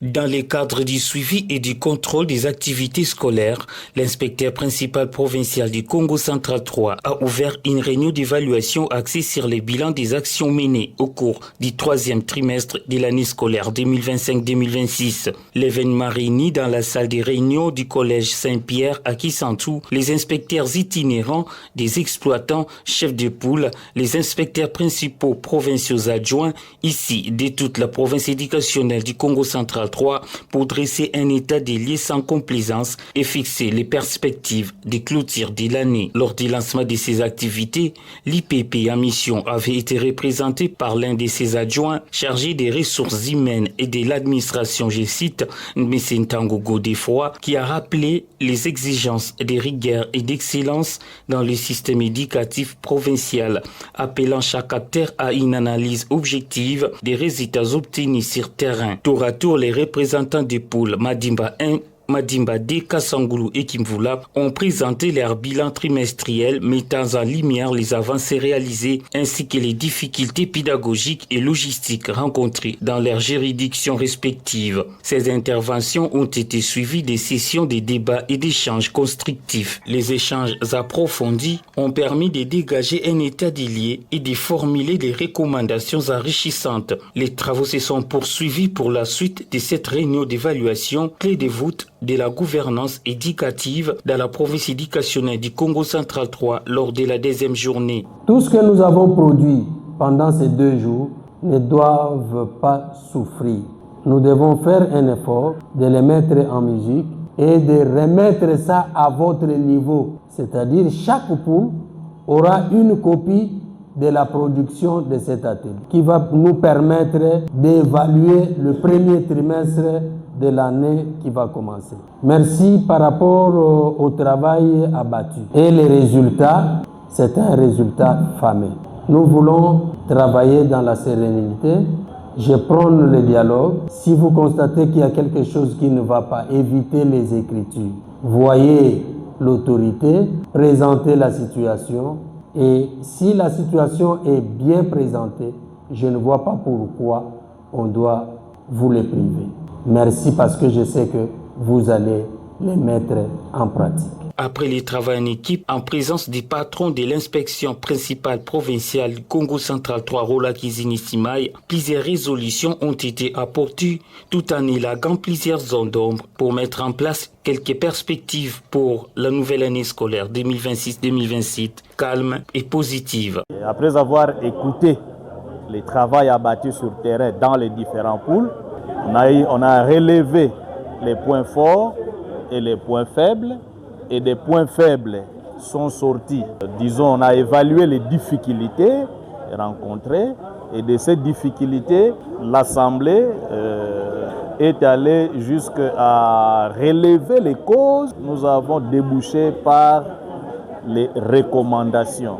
Dans le cadre du suivi et du contrôle des activités scolaires, l'inspecteur principal provincial du Congo central 3 a ouvert une réunion d'évaluation axée sur les bilans des actions menées au cours du troisième trimestre de l'année scolaire 2025-2026. L'événement réunit dans la salle des réunions du collège Saint-Pierre à Kisantu les inspecteurs itinérants, des exploitants, chefs de poule, les inspecteurs principaux provinciaux adjoints, ici de toute la province éducationnelle du Congo central 3 pour dresser un état des lieux sans complaisance et fixer les perspectives de clôture de l'année. Lors du lancement de ces activités, l'IPP en mission avait été représenté par l'un de ses adjoints chargé des ressources humaines et de l'administration, je cite, M. Ntango Godefroy, qui a rappelé les exigences de rigueur et d'excellence dans le système éducatif provincial, appelant chaque acteur à une analyse objective des résultats obtenus sur terrain. Tour à tour, les représentants des pôles Madimba 1, Madimba 2, Kassangoulou et Kimvula ont présenté leur bilan trimestriel mettant en lumière les avancées réalisées ainsi que les difficultés pédagogiques et logistiques rencontrées dans leurs juridictions respectives. Ces interventions ont été suivies des sessions de débats et d'échanges constructifs. Les échanges approfondis ont permis de dégager un état des lieux et de formuler des recommandations enrichissantes. Les travaux se sont poursuivis pour la suite de cette réunion d'évaluation clé de voûte de la gouvernance éducative dans la province éducationnelle du Congo central 3 lors de la deuxième journée. Tout ce que nous avons produit pendant ces 2 jours ne doivent pas souffrir. Nous devons faire un effort de les mettre en musique et de remettre ça à votre niveau. C'est-à-dire chaque poule aura une copie de la production de cet atelier qui va nous permettre d'évaluer le premier trimestre de l'année qui va commencer. Merci par rapport au travail abattu. Et les résultats, c'est un résultat fameux. Nous voulons travailler dans la sérénité. Je prends le dialogue. Si vous constatez qu'il y a quelque chose qui ne va pas, évitez les écritures. Voyez l'autorité, présentez la situation. Et si la situation est bien présentée, je ne vois pas pourquoi on doit vous les priver. Merci parce que je sais que vous allez les mettre en pratique. Après les travaux en équipe, en présence du patron de l'inspection principale provinciale du Congo central 3, Rola Kizini Simaï, plusieurs résolutions ont été apportées tout en élaguant plusieurs zones d'ombre pour mettre en place quelques perspectives pour la nouvelle année scolaire 2026-2027, calme et positive. Après avoir écouté les travaux abattus sur terrain dans les différents pôles, on a relevé les points forts et les points faibles, et des points faibles sont sortis. Disons, on a évalué les difficultés rencontrées, et de ces difficultés, l'Assemblée est allée jusqu'à relever les causes. Nous avons débouché par les recommandations.